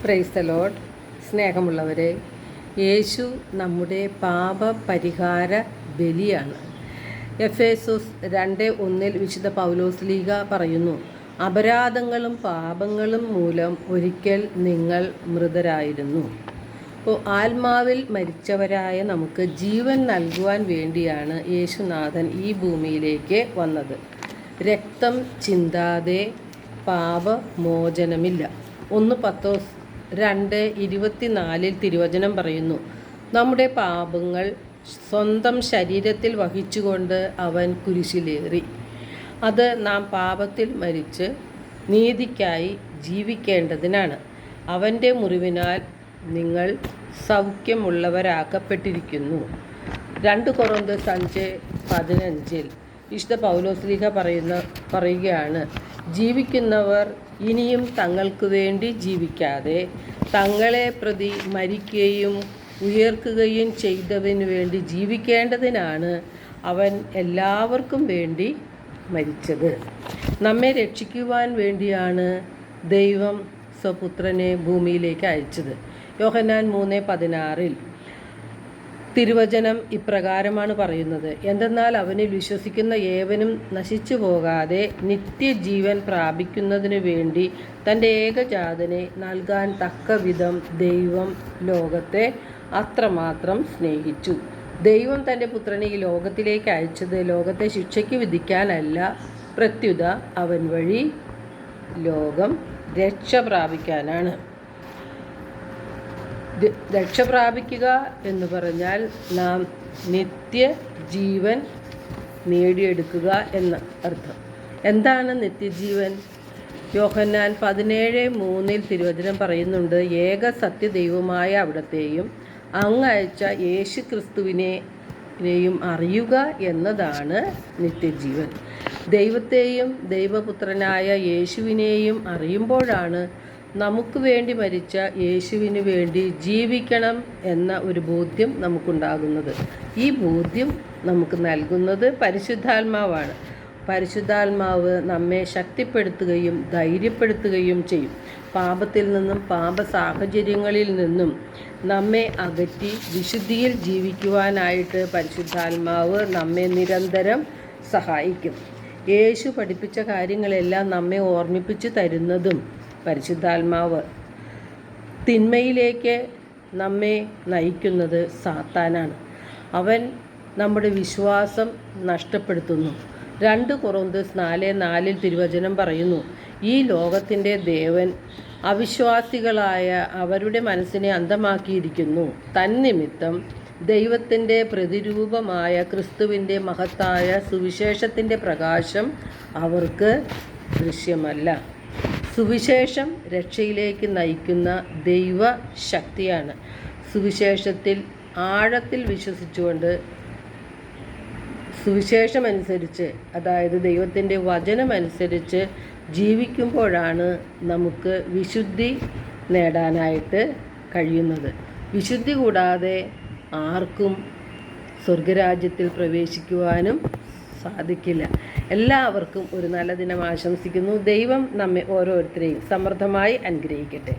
Praise the Lord. സ്നേഹമുള്ളവരെ, യേശു നമ്മുടെ പാപപരിഹാര ബലിയാണ്. എഫേസോസ് 2:1 വിശുദ്ധ പൗലോസ്ലീഹ പറയുന്നു, അപരാധങ്ങളും പാപങ്ങളും മൂലം ഒരിക്കൽ നിങ്ങൾ മൃതരായിരുന്നു. അപ്പോൾ ആത്മാവിൽ മരിച്ചവരായ നമുക്ക് ജീവൻ നൽകുവാൻ വേണ്ടിയാണ് യേശുനാഥൻ ഈ ഭൂമിയിലേക്ക് വന്നത്. രക്തം ചിന്താതെ പാപമോചനമില്ല. 1 പത്രോസ് 2:24 തിരുവചനം പറയുന്നു, നമ്മുടെ പാപങ്ങൾ സ്വന്തം ശരീരത്തിൽ വഹിച്ചുകൊണ്ട് അവൻ കുരിശിലേറി. അത് നാം പാപത്തിൽ മരിച്ച് നീതിക്കായി ജീവിക്കേണ്ടതിനാണ്. അവൻ്റെ മുറിവിനാൽ നിങ്ങൾ സൗഖ്യമുള്ളവരാക്കപ്പെട്ടിരിക്കുന്നു. 2 കൊറിന്തോസ് 5:15 വിശുദ്ധ പൗലോസ്ലീഹ പറയുകയാണ്, ജീവിക്കുന്നവർ ഇനിയും തങ്ങൾക്ക് വേണ്ടി ജീവിക്കാതെ തങ്ങളെ പ്രതി മരിക്കുകയും ഉയർക്കുകയും ചെയ്തവന് വേണ്ടി ജീവിക്കേണ്ടതിനാണ് അവൻ എല്ലാവർക്കും വേണ്ടി മരിച്ചത്. നമ്മെ രക്ഷിക്കുവാൻ വേണ്ടിയാണ് ദൈവം സ്വപുത്രനെ ഭൂമിയിലേക്ക് അയച്ചത്. യോഹന്നാൻ 3:16 തിരുവചനം ഇപ്രകാരമാണ് പറയുന്നത്, എന്തെന്നാൽ അവനിൽ വിശ്വസിക്കുന്ന ഏവനും നശിച്ചു പോകാതെ നിത്യജീവൻ പ്രാപിക്കുന്നതിനു വേണ്ടി തൻ്റെ ഏകജാതനെ നൽകാൻ തക്കവിധം ദൈവം ലോകത്തെ അത്രമാത്രം സ്നേഹിച്ചു. ദൈവം തൻ്റെ പുത്രനെ ഈ ലോകത്തിലേക്ക് അയച്ചത് ലോകത്തെ ശിക്ഷയ്ക്ക് വിധിക്കാനല്ല, പ്രത്യുത അവൻ വഴി ലോകം രക്ഷ പ്രാപിക്കാനാണ്. രക്ഷ പ്രാപിക്കുക എന്ന് പറഞ്ഞാൽ നാം നിത്യജീവൻ നേടിയെടുക്കുക എന്ന അർത്ഥം. എന്താണ് നിത്യജീവൻ? യോഹന്നാൻ 17:3 തിരുവചനം പറയുന്നുണ്ട്, ഏക സത്യദൈവമായ അവിടത്തെയും അങ്ങയച്ച യേശു ക്രിസ്തുവിനെയും അറിയുക എന്നതാണ് നിത്യജീവൻ. ദൈവത്തെയും ദൈവപുത്രനായ യേശുവിനെയും അറിയുമ്പോഴാണ് നമുക്ക് വേണ്ടി മരിച്ച യേശുവിന് വേണ്ടി ജീവിക്കണം എന്ന ഒരു ബോധ്യം നമുക്കുണ്ടാകുന്നത്. ഈ ബോധ്യം നമുക്ക് നൽകുന്നത് പരിശുദ്ധാത്മാവാണ്. പരിശുദ്ധാത്മാവ് നമ്മെ ശക്തിപ്പെടുത്തുകയും ധൈര്യപ്പെടുത്തുകയും ചെയ്യും. പാപത്തിൽ നിന്നും പാപ സാഹചര്യങ്ങളിൽ നിന്നും നമ്മെ അകറ്റി വിശുദ്ധിയിൽ ജീവിക്കുവാനായിട്ട് പരിശുദ്ധാത്മാവ് നമ്മെ നിരന്തരം സഹായിക്കും. യേശു പഠിപ്പിച്ച കാര്യങ്ങളെല്ലാം നമ്മെ ഓർമ്മിപ്പിച്ച് തരുന്നതും പരിശുദ്ധാത്മാവ്. തിന്മയിലേക്ക് നമ്മെ നയിക്കുന്നത് സാത്താനാണ്. അവൻ നമ്മുടെ വിശ്വാസം നഷ്ടപ്പെടുത്തുന്നു. 2 കൊറിന്തോസ് 4:4 തിരുവചനം പറയുന്നു, ഈ ലോകത്തിൻ്റെ ദേവൻ അവിശ്വാസികളായ അവരുടെ മനസ്സിനെ അന്ധമാക്കിയിരിക്കുന്നു. തന്നിമിത്തം ദൈവത്തിൻ്റെ പ്രതിരൂപമായ ക്രിസ്തുവിൻ്റെ മഹത്തായ സുവിശേഷത്തിൻ്റെ പ്രകാശം അവർക്ക് ദൃശ്യമല്ല. സുവിശേഷം രക്ഷയിലേക്ക് നയിക്കുന്ന ദൈവശക്തിയാണ്. സുവിശേഷത്തിൽ ആഴത്തിൽ വിശ്വസിച്ചുകൊണ്ട് സുവിശേഷമനുസരിച്ച്, അതായത് ദൈവത്തിൻ്റെ വചനമനുസരിച്ച് ജീവിക്കുമ്പോഴാണ് നമുക്ക് വിശുദ്ധി നേടാനായിട്ട് കഴിയുന്നത്. വിശുദ്ധി കൂടാതെ ആർക്കും സ്വർഗരാജ്യത്തിൽ പ്രവേശിക്കുവാനും സാധിക്കില്ല. എല്ലാവർക്കും ഒരു നല്ല ദിനം ആശംസിക്കുന്നു. ദൈവം നമ്മെ ഓരോരുത്തരെയും സമൃദ്ധമായി അനുഗ്രഹിക്കട്ടെ.